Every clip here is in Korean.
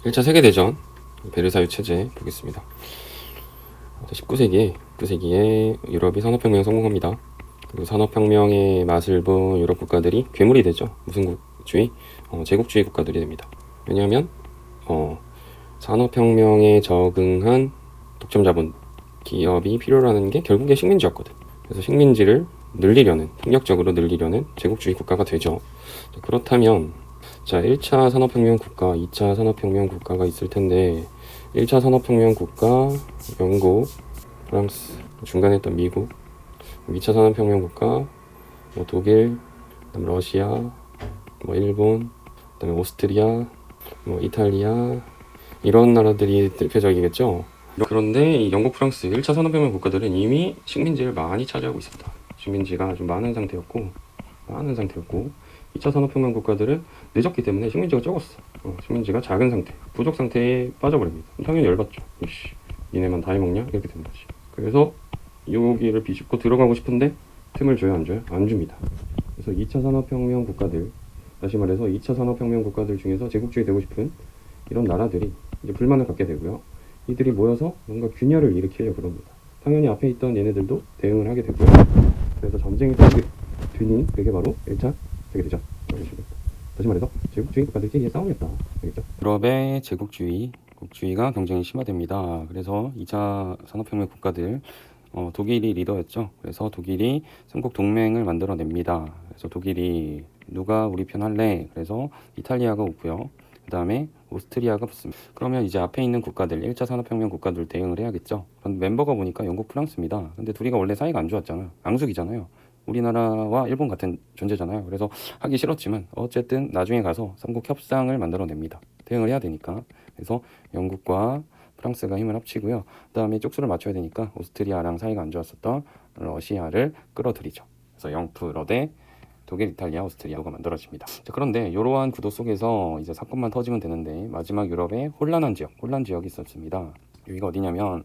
1차 세계대전 베르사유 체제 보겠습니다. 19세기에 유럽이 산업혁명에 성공합니다. 그리고 산업혁명의 맛을 본 유럽 국가들이 괴물이 되죠. 무승부주의, 제국주의 국가들이 됩니다. 왜냐하면 산업혁명에 적응한 독점 자본 기업이 필요라는 게 결국에 식민지였거든. 그래서 식민지를 늘리려는, 폭력적으로 늘리려는 제국주의 국가가 되죠. 그렇다면 1차 산업혁명 국가, 2차 산업혁명 국가가 있을 텐데 1차 산업혁명 국가 영국, 프랑스, 중간에 있던 미국, 2차 산업혁명 국가 독일, 그다음 러시아, 일본, 그다음에 오스트리아, 이탈리아 이런 나라들이 대표적이겠죠. 그런데 이 영국, 프랑스 1차 산업혁명 국가들은 이미 식민지를 많이 차지하고 있습니다. 식민지가 좀 많은 상태였고 2차 산업혁명 국가들은 늦었기 때문에 식민지가 적었어. 식민지가 작은 상태, 부족 상태에 빠져버립니다. 당연히 열받죠. 이씨, 니네만 다 해먹냐? 이렇게 되는 거지. 그래서 여기를 비집고 들어가고 싶은데 틈을 줘요, 안 줘요? 안 줍니다. 그래서 2차 산업혁명 국가들, 다시 말해서 2차 산업혁명 국가들 중에서 제국주의 되고 싶은 이런 나라들이 이제 불만을 갖게 되고요. 이들이 모여서 뭔가 균열을 일으키려고 합니다. 당연히 앞에 있던 얘네들도 대응을 하게 되고요. 그래서 전쟁이 되니 그게 바로 1차 세계대전. 다시 말해서 제국주의 국가들끼리의 싸움이었다. 알겠죠? 유럽의 국주의가 경쟁이 심화됩니다. 그래서 2차 산업혁명 국가들 독일이 리더였죠. 그래서 독일이 삼국 동맹을 만들어냅니다. 그래서 독일이 누가 우리 편 할래? 그래서 이탈리아가 오고요. 그 다음에 오스트리아가 붙습니다. 그러면 이제 앞에 있는 국가들, 1차 산업혁명 국가들 대응을 해야겠죠. 그런데 멤버가 보니까 영국, 프랑스입니다. 근데 둘이가 원래 사이가 안 좋았잖아. 앙숙이잖아요. 우리나라와 일본 같은 존재잖아요. 그래서 하기 싫었지만 어쨌든 나중에 가서 삼국 협상을 만들어냅니다. 대응을 해야 되니까. 그래서 영국과 프랑스가 힘을 합치고요. 그 다음에 쪽수를 맞춰야 되니까 오스트리아랑 사이가 안 좋았었던 러시아를 끌어들이죠. 그래서 영프러 대 독일, 이탈리아, 오스트리아가 만들어집니다. 자, 그런데 이러한 구도 속에서 이제 사건만 터지면 되는데 마지막 유럽의 혼란 지역이 있었습니다. 여기가 어디냐면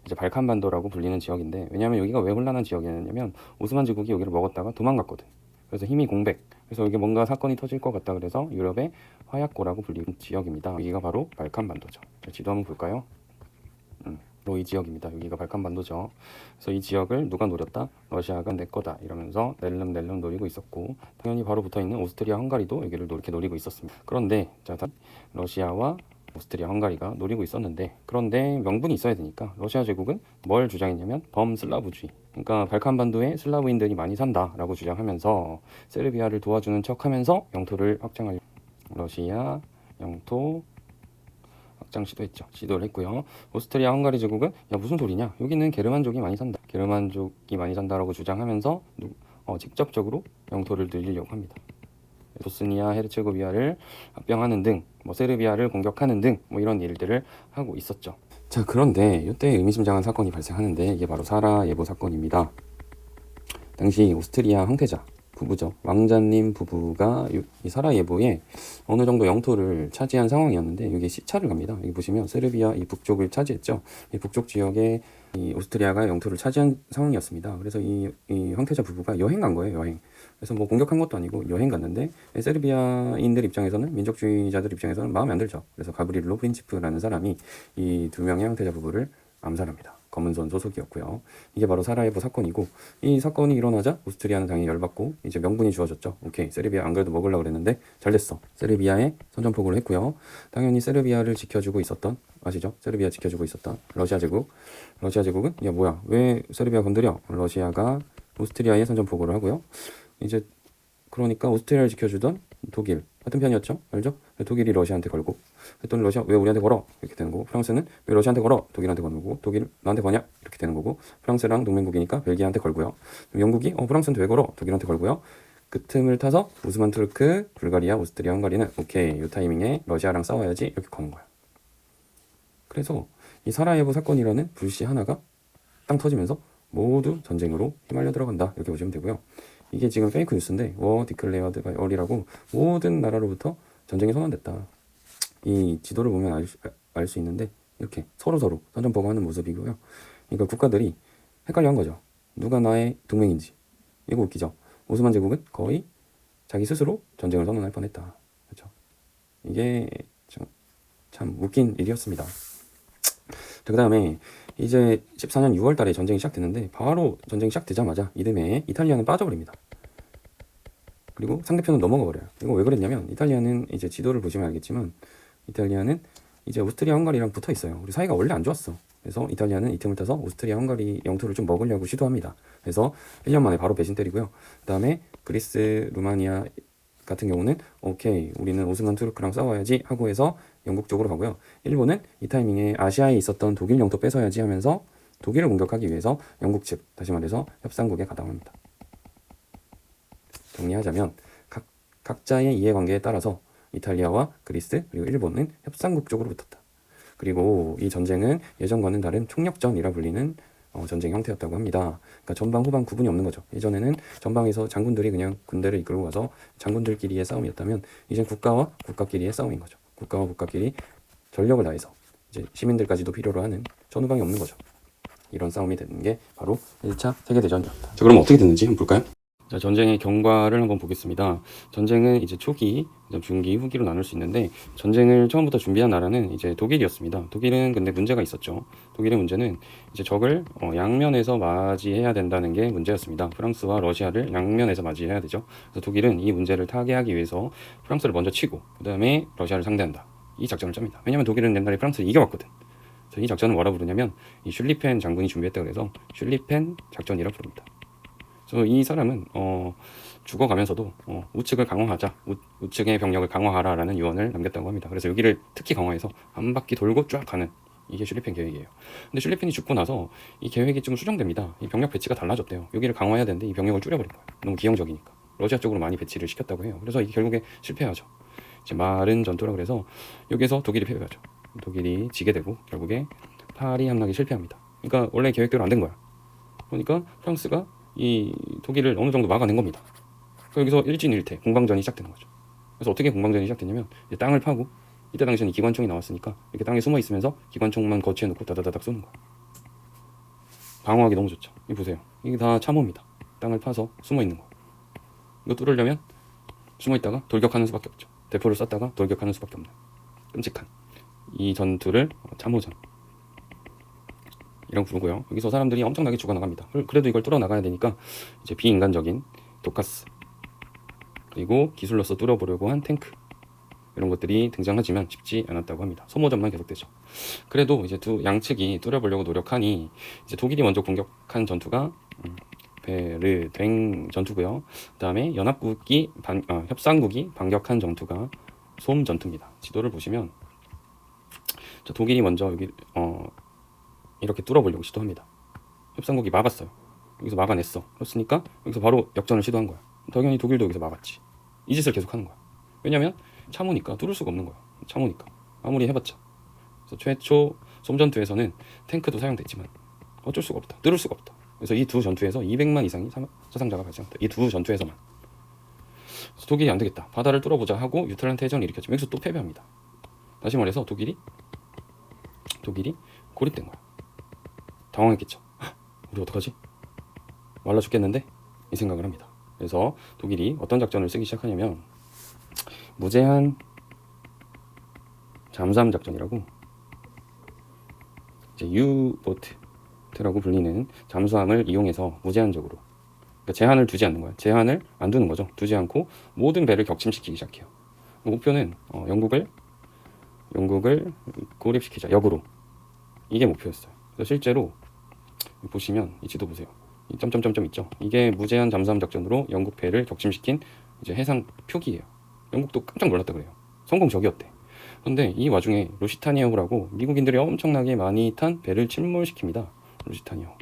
이제 발칸반도라고 불리는 지역인데, 왜냐하면 여기가 왜 혼란한 지역이었냐면 오스만 제국이 여기를 먹었다가 도망갔거든. 그래서 힘이 공백. 그래서 여기 뭔가 사건이 터질 것 같다 그래서 유럽의 화약고라고 불리는 지역입니다. 여기가 바로 발칸반도죠. 지도 한번 볼까요? 이 지역입니다. 여기가 발칸반도죠. 그래서 이 지역을 누가 노렸다? 러시아가 내 거다 이러면서 낼름 노리고 있었고, 당연히 바로 붙어있는 오스트리아 헝가리도 여기를 이렇게 노리고 있었습니다. 그런데 러시아와 오스트리아 헝가리가 노리고 있었는데, 그런데 명분이 있어야 되니까 러시아 제국은 뭘 주장했냐면 범슬라브주의, 그러니까 발칸반도에 슬라브인들이 많이 산다라고 주장하면서 세르비아를 도와주는 척하면서 영토를 확장하려고 러시아 영토 확장 시도를 했고요. 오스트리아 헝가리 제국은 야 무슨 소리냐, 여기는 게르만족이 많이 산다라고 주장하면서 직접적으로 영토를 늘리려고 합니다. 보스니아 헤르체고비아를 합병하는 등 세르비아를 공격하는 등 이런 일들을 하고 있었죠. 자, 그런데 이때 의미심장한 사건이 발생하는데 이게 바로 사라예보 사건입니다. 당시 오스트리아 황태자 부부죠. 왕자님 부부가 이 사라예보에 어느 정도 영토를 차지한 상황이었는데 여기 시차를 갑니다. 여기 보시면 세르비아 이 북쪽을 차지했죠. 이 북쪽 지역에 이 오스트리아가 영토를 차지한 상황이었습니다. 그래서 이 황태자 부부가 여행 간 거예요. 여행. 그래서 공격한 것도 아니고 여행 갔는데 세르비아인들 입장에서는, 민족주의자들 입장에서는 마음에 안 들죠. 그래서 가브리엘로 프린치프라는 사람이 이 두 명의 황태자 부부를 암살합니다. 검은손 소속이었고요. 이게 바로 사라예보 사건이고, 이 사건이 일어나자 오스트리아는 당연히 열받고 이제 명분이 주어졌죠. 오케이, 세르비아 안 그래도 먹으려고 그랬는데 잘 됐어. 세르비아에 선전포고를 했고요. 당연히 세르비아를 지켜주고 있었던, 아시죠? 세르비아 지켜주고 있었던 러시아 제국은 야 뭐야 왜 세르비아 건드려? 러시아가 오스트리아에 선전포고를 하고요. 이제 그러니까 오스트리아를 지켜주던 독일 같은 편이었죠. 알죠? 독일이 러시아한테 걸고, 그랬더니 러시아 왜 우리한테 걸어? 이렇게 되는 거고, 프랑스는 왜 러시아한테 걸어? 독일한테 거는 거고, 독일 나한테 거냐? 이렇게 되는 거고, 프랑스랑 동맹국이니까 벨기에한테 걸고요. 영국이 프랑스한테 왜 걸어? 독일한테 걸고요. 그 틈을 타서 오스만 투르크, 불가리아, 오스트리아, 헝가리는 오케이 이 타이밍에 러시아랑 싸워야지 이렇게 거는 거야. 그래서 이 사라예보 사건이라는 불씨 하나가 땅 터지면서 모두 전쟁으로 휘말려 들어간다 이렇게 보시면 되고요. 이게 지금 페이크 뉴스인데 워 디클레어드 바이 얼이라고 모든 나라로부터 전쟁이 선언됐다. 이 지도를 보면 알 수 있는데 이렇게 서로 선전포고하는 모습이고요. 그러니까 국가들이 헷갈려한 거죠. 누가 나의 동맹인지. 이거 웃기죠. 오스만 제국은 거의 자기 스스로 전쟁을 선언할 뻔했다. 그렇죠. 이게 참 웃긴 일이었습니다. 그 다음에 이제 14년 6월 달에 전쟁이 시작됐는데 바로 전쟁이 시작되자마자 이듬해 이탈리아는 빠져버립니다. 그리고 상대편은 넘어가 버려요. 이거 왜 그랬냐면 이탈리아는 이제 지도를 보시면 알겠지만 이탈리아는 이제 오스트리아 헝가리랑 붙어 있어요. 우리 사이가 원래 안 좋았어. 그래서 이탈리아는 이 틈을 타서 오스트리아 헝가리 영토를 좀 먹으려고 시도합니다. 그래서 1년 만에 바로 배신 때리고요. 그 다음에 그리스, 루마니아 같은 경우는 오케이 우리는 오스만 투르크랑 싸워야지 하고 해서 영국 쪽으로 가고요. 일본은 이 타이밍에 아시아에 있었던 독일 영토 뺏어야지 하면서 독일을 공격하기 위해서 영국 측, 다시 말해서 협상국에 가담합니다. 정리하자면 각자의 이해관계에 따라서 이탈리아와 그리스 그리고 일본은 협상국 쪽으로 붙었다. 그리고 이 전쟁은 예전과는 다른 총력전이라 불리는 전쟁 형태였다고 합니다. 그러니까 전방 후방 구분이 없는 거죠. 예전에는 전방에서 장군들이 그냥 군대를 이끌고 가서 장군들끼리의 싸움이었다면 이젠 국가와 국가끼리의 싸움인 거죠. 국가와 국가끼리 전력을 다해서 이제 시민들까지도 필요로 하는 전후방이 없는 거죠. 이런 싸움이 되는 게 바로 1차 세계대전이었다. 자, 그럼 어떻게 됐는지 한번 볼까요? 자, 전쟁의 경과를 한번 보겠습니다. 전쟁은 이제 초기, 중기, 후기로 나눌 수 있는데 전쟁을 처음부터 준비한 나라는 이제 독일이었습니다. 독일은 근데 문제가 있었죠. 독일의 문제는 이제 적을 양면에서 맞이해야 된다는 게 문제였습니다. 프랑스와 러시아를 양면에서 맞이해야 되죠. 그래서 독일은 이 문제를 타개하기 위해서 프랑스를 먼저 치고 그 다음에 러시아를 상대한다. 이 작전을 짭니다. 왜냐면 독일은 옛날에 프랑스를 이겨왔거든. 그래서 이 작전을 뭐라 부르냐면 이 슐리펜 장군이 준비했다고 해서 슐리펜 작전이라 부릅니다. 그래서 이 사람은 죽어가면서도 우측을 강화하자, 우측의 병력을 강화하라라는 유언을 남겼다고 합니다. 그래서 여기를 특히 강화해서 한 바퀴 돌고 쫙 가는 이게 슐리펜 계획이에요. 근데 슐리펜이 죽고 나서 이 계획이 좀 수정됩니다. 이 병력 배치가 달라졌대요. 여기를 강화해야 되는데 이 병력을 줄여버린 거예요. 너무 기형적이니까. 러시아 쪽으로 많이 배치를 시켰다고 해요. 그래서 이게 결국에 실패하죠. 이제 마른 전투라 그래서 여기서 독일이 패배하죠. 독일이 지게 되고 결국에 파리 함락이 실패합니다. 그러니까 원래 계획대로 안 된 거야. 그러니까 프랑스가 이 독일을 어느 정도 막아낸 겁니다. 여기서 일진일퇴 공방전이 시작되는 거죠. 그래서 어떻게 공방전이 시작되냐면 이제 땅을 파고 이때 당시에는 기관총이 나왔으니까 이렇게 땅에 숨어 있으면서 기관총만 거치해 놓고 다다다닥 쏘는 거예요. 방어하기 너무 좋죠. 이거 보세요. 이게 다 참호입니다. 땅을 파서 숨어 있는 거. 이거 뚫으려면 숨어 있다가 돌격하는 수밖에 없죠. 대포를 쐈다가 돌격하는 수밖에 없는 끔찍한 이 전투를 참호전 이라고 부르고요. 여기서 사람들이 엄청나게 죽어나갑니다. 그래도 이걸 뚫어나가야 되니까 이제 비인간적인 독가스 그리고 기술로서 뚫어보려고 한 탱크 이런 것들이 등장하지만 쉽지 않았다고 합니다. 소모전만 계속되죠. 그래도 이제 두 양측이 뚫어보려고 노력하니 이제 독일이 먼저 공격한 전투가 베르댕 전투고요. 그 다음에 연합국이 협상국이 반격한 전투가 솜 전투입니다. 지도를 보시면 독일이 먼저 여기 이렇게 뚫어보려고 시도합니다. 협상국이 막았어요. 여기서 막아냈어. 그렇으니까 여기서 바로 역전을 시도한 거야. 당연히 독일도 여기서 막았지. 이 짓을 계속하는 거야. 왜냐면 참으니까 뚫을 수가 없는 거야. 참으니까 아무리 해봤자. 그래서 최초 솜전투에서는 탱크도 사용됐지만 어쩔 수가 없다. 뚫을 수가 없다. 그래서 이 두 전투에서 200만 이상이 사상자가 발생한다. 이 두 전투에서만. 그래서 독일이 안 되겠다. 바다를 뚫어보자 하고 유탈란트 해전을 일으켰지만 여기서 또 패배합니다. 다시 말해서 독일이 고립된 거야. 당황했겠죠. 우리 어떡하지? 말라 죽겠는데? 이 생각을 합니다. 그래서 독일이 어떤 작전을 쓰기 시작하냐면 무제한 잠수함 작전이라고 이제 유보트라고 불리는 잠수함을 이용해서 무제한적으로 그러니까 제한을 두지 않는 거야. 제한을 안 두는 거죠. 두지 않고 모든 배를 격침시키기 시작해요. 목표는 영국을 고립시키자. 역으로. 이게 목표였어요. 그래서 실제로 보시면 이 지도 보세요. 이 점점점점 있죠. 이게 무제한 잠수함 작전으로 영국 배를 격침시킨 이제 해상 표기예요. 영국도 깜짝 놀랐다 그래요. 성공적이었대. 그런데 이 와중에 루시타니아호라고 미국인들이 엄청나게 많이 탄 배를 침몰시킵니다. 루시타니아호.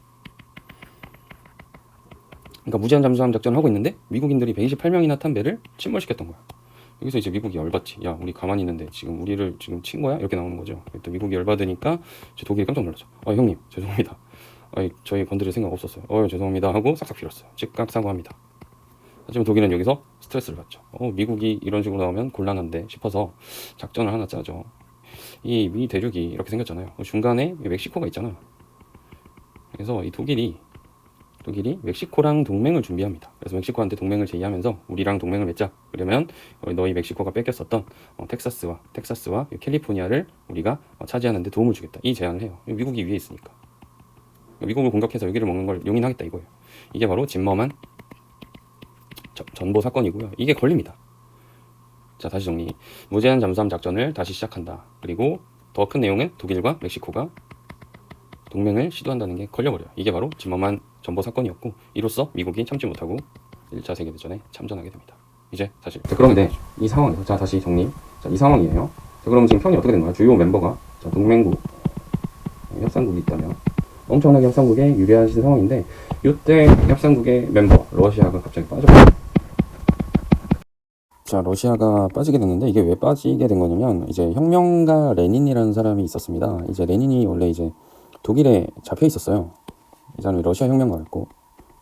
그러니까 무제한 잠수함 작전을 하고 있는데 미국인들이 128명이나 탄 배를 침몰시켰던 거야. 여기서 이제 미국이 열받지. 야, 우리 가만히 있는데 지금 우리를 지금 친 거야? 이렇게 나오는 거죠. 또 미국이 열받으니까 독일이 깜짝 놀랐죠. 형님 죄송합니다. 저희 건드릴 생각 없었어요. 죄송합니다 하고 싹싹 빌었어요. 즉각 사과합니다. 하지만 독일은 여기서 스트레스를 받죠. 미국이 이런 식으로 나오면 곤란한데 싶어서 작전을 하나 짜죠. 이 미 대륙이 이렇게 생겼잖아요. 중간에 멕시코가 있잖아. 그래서 이 독일이 독일이 멕시코랑 동맹을 준비합니다. 그래서 멕시코한테 동맹을 제의하면서 우리랑 동맹을 맺자. 그러면 너희 멕시코가 뺏겼었던 텍사스와 캘리포니아를 우리가 차지하는 데 도움을 주겠다. 이 제안을 해요. 미국이 위에 있으니까. 미국을 공격해서 여기를 먹는 걸 용인하겠다 이거예요. 이게 바로 진머만 전보 사건이고요. 이게 걸립니다. 자, 다시 정리. 무제한 잠수함 작전을 다시 시작한다. 그리고 더 큰 내용은 독일과 멕시코가 동맹을 시도한다는 게 걸려버려요. 이게 바로 진머만 전보 사건이었고, 이로써 미국이 참지 못하고 1차 세계대전에 참전하게 됩니다. 이제 사실. 자, 그런데 이 상황에서, 자, 다시 정리. 자, 이 상황이에요. 자, 그럼 지금 편이 어떻게 되는 거야? 주요 멤버가, 자, 동맹국, 협상국이 있다면 엄청나게 협상국에 유리하신 상황인데, 이때 협상국의 멤버 러시아가 갑자기 빠져버려요. 자, 러시아가 빠지게 됐는데, 이게 왜 빠지게 된 거냐면, 이제 혁명가 레닌이라는 사람이 있었습니다. 이제 레닌이 원래 이제 독일에 잡혀 있었어요. 이 사람이 러시아 혁명가였고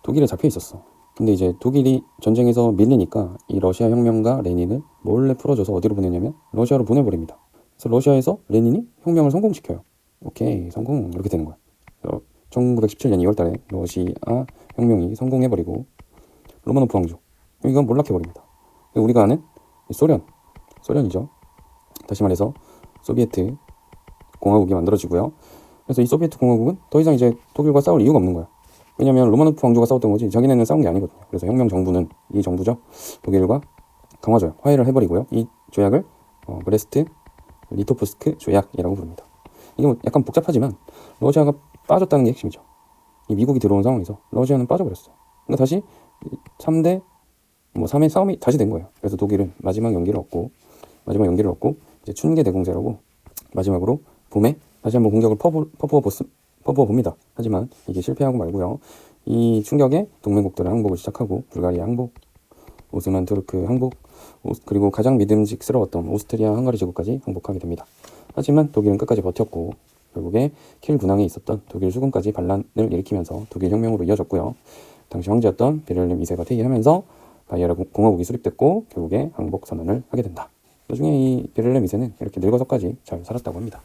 독일에 잡혀 있었어. 근데 이제 독일이 전쟁에서 밀리니까 이 러시아 혁명가 레닌을 몰래 풀어줘서 어디로 보내냐면 러시아로 보내버립니다. 그래서 러시아에서 레닌이 혁명을 성공시켜요. 오케이, 성공. 이렇게 되는 거야. 1917년 2월달에 러시아 혁명이 성공해버리고 로마노프 왕조, 이건 몰락해버립니다. 우리가 아는 소련이죠. 다시 말해서 소비에트 공화국이 만들어지고요. 그래서 이 소비에트 공화국은 더 이상 이제 독일과 싸울 이유가 없는 거야. 왜냐면 로마노프 왕조가 싸웠던 거지 자기네는 싸운 게 아니거든요. 그래서 혁명 정부는, 이 정부죠, 독일과 강화조약, 화해를 해버리고요. 이 조약을 브레스트 리토프스크 조약이라고 부릅니다. 이게 뭐 약간 복잡하지만 러시아가 빠졌다는 게 핵심이죠. 이 미국이 들어온 상황에서 러시아는 빠져버렸어요. 그러니까 다시 3대 3의 싸움이 다시 된 거예요. 그래서 독일은 마지막 연기를 얻고 이제 춘계 대공세라고 마지막으로 봄에 다시 한번 공격을 퍼부어 봅니다. 하지만 이게 실패하고 말고요. 이 충격에 동맹국들은 항복을 시작하고 불가리아 항복, 오스만 투르크 항복, 그리고 가장 믿음직스러웠던 오스트리아 헝가리 제국까지 항복하게 됩니다. 하지만 독일은 끝까지 버텼고 결국에 킬 군항에 있었던 독일 수군까지 반란을 일으키면서 독일 혁명으로 이어졌고요. 당시 황제였던 베를린 2세가 퇴위하면서 바이에른 공화국이 수립됐고 결국에 항복 선언을 하게 된다. 나중에 이 베를린 2세는 이렇게 늙어서까지 잘 살았다고 합니다.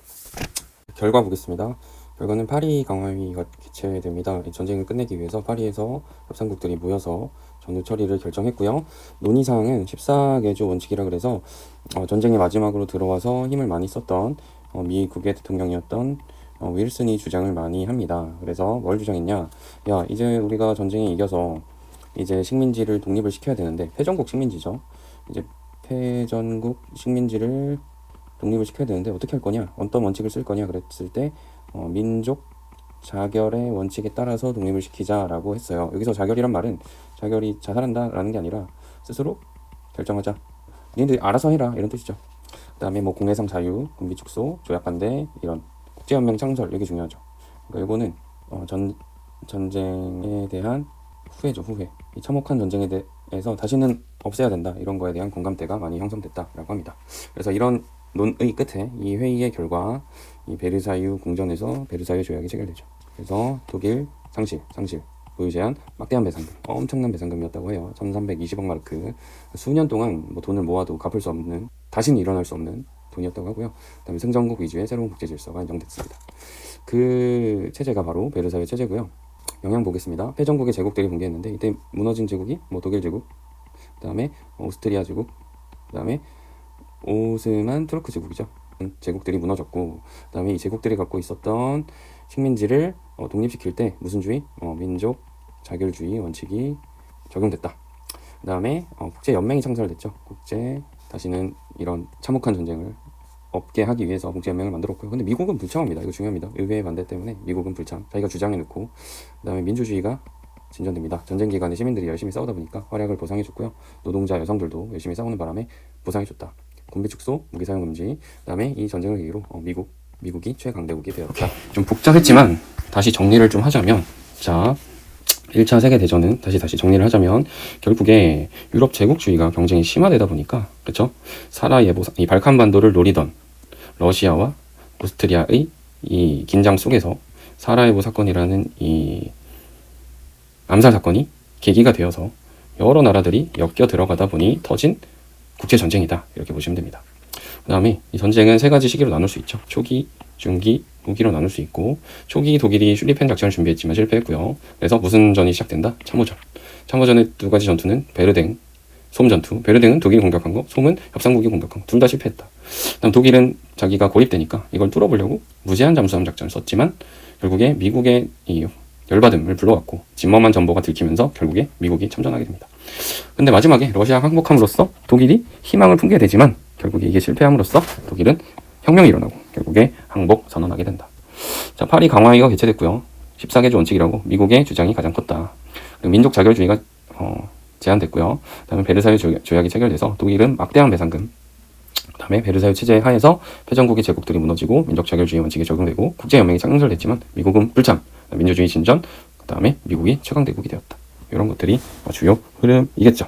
결과 보겠습니다. 결과는 파리 강화회의가 개최됩니다. 전쟁을 끝내기 위해서 파리에서 협상국들이 모여서 전후 처리를 결정했고요. 논의사항은 14개조 원칙이라 그래서 전쟁의 마지막으로 들어와서 힘을 많이 썼던 미국의 대통령이었던 윌슨이 주장을 많이 합니다. 그래서 뭘 주장했냐? 야, 이제 우리가 전쟁에 이겨서 이제 식민지를 독립을 시켜야 되는데, 패전국 식민지죠. 이제 패전국 식민지를 독립을 시켜야 되는데 어떻게 할 거냐? 어떤 원칙을 쓸 거냐? 그랬을 때 민족 자결의 원칙에 따라서 독립을 시키자라고 했어요. 여기서 자결이란 말은 자결이 자살한다라는 게 아니라 스스로 결정하자, 니네들이 알아서 해라, 이런 뜻이죠. 그 다음에 공해상 자유, 군비 축소, 조약 반대, 이런 국제연맹 창설, 이게 중요하죠. 그러니까 이거는 전쟁에 대한 후회죠, 후회. 이 참혹한 전쟁에 대해서 다시는 없애야 된다, 이런 거에 대한 공감대가 많이 형성됐다라고 합니다. 그래서 이런 논의 끝에 이 회의의 결과, 이 베르사유 궁전에서 베르사유 조약이 체결되죠. 그래서 독일 상실 보유제한 막대한 배상금, 엄청난 배상금이었다고 해요. 1320억 마르크. 수년 동안 돈을 모아도 갚을 수 없는, 다시는 일어날 수 없는 돈이었다고 하고요. 그다음에 승전국 위주의 새로운 국제 질서가 인정됐습니다. 그 체제가 바로 베르사유 체제고요. 영향 보겠습니다. 패전국의 제국들이 붕괴했는데 이때 무너진 제국이 독일 제국, 그다음에 오스트리아 제국, 그다음에 오스만 투르크 제국이죠. 제국들이 무너졌고, 그다음에 이 제국들이 갖고 있었던 식민지를 독립시킬 때 무슨 주의? 민족 자결주의 원칙이 적용됐다. 그다음에 국제 연맹이 창설됐죠. 다시는 이런 참혹한 전쟁을 없게 하기 위해서 국제 연맹을 만들었고요. 근데 미국은 불참합니다. 이거 중요합니다. 의회의 반대 때문에 미국은 불참. 자기가 주장해 놓고, 그다음에 민주주의가 진전됩니다. 전쟁 기간에 시민들이 열심히 싸우다 보니까 활약을 보상해줬고요. 노동자 여성들도 열심히 싸우는 바람에 보상해줬다. 군비 축소, 무기 사용 금지. 그다음에 이 전쟁을 계기로 미국이 최강대국이 되었다. 좀 복잡했지만 다시 정리를 좀 하자면, 자, 1차 세계대전은 다시 정리를 하자면 결국에 유럽 제국주의가 경쟁이 심화되다 보니까, 그렇죠? 이 발칸반도를 노리던 러시아와 오스트리아의 이 긴장 속에서 사라예보 사건이라는 이 암살 사건이 계기가 되어서 여러 나라들이 엮여 들어가다 보니 터진 국제전쟁이다, 이렇게 보시면 됩니다. 그 다음에 이 전쟁은 세 가지 시기로 나눌 수 있죠. 초기, 중기, 후기로 나눌 수 있고, 초기 독일이 슐리펜 작전을 준비했지만 실패했고요. 그래서 무슨 전이 시작된다? 참호전. 참호전의 두 가지 전투는 베르댕, 솜 전투. 베르댕은 독일이 공격한 거, 솜은 협상국이 공격한 거. 둘 다 실패했다. 그다음 독일은 자기가 고립되니까 이걸 뚫어보려고 무제한 잠수함 작전을 썼지만 결국에 미국의 이 열받음을 불러왔고 진머만 전보가 들키면서 결국에 미국이 참전하게 됩니다. 근데 마지막에 러시아가 항복함으로써 독일이 희망을 품게 되지만 결국에 이게 실패함으로써 독일은 혁명이 일어나고 결국에 항복 선언하게 된다. 자, 파리 강화회의가 개최됐고요. 14개조 원칙이라고 미국의 주장이 가장 컸다. 그리고 민족 자결주의가 제한됐고요. 그다음에 베르사유 조약이 체결돼서 독일은 막대한 배상금, 그다음에 베르사유 체제 하에서 패전국의 제국들이 무너지고 민족 자결주의 원칙이 적용되고 국제연맹이 창설됐지만 미국은 불참, 민주주의 진전, 그다음에 미국이 최강대국이 되었다. 이런 것들이 주요 흐름이겠죠.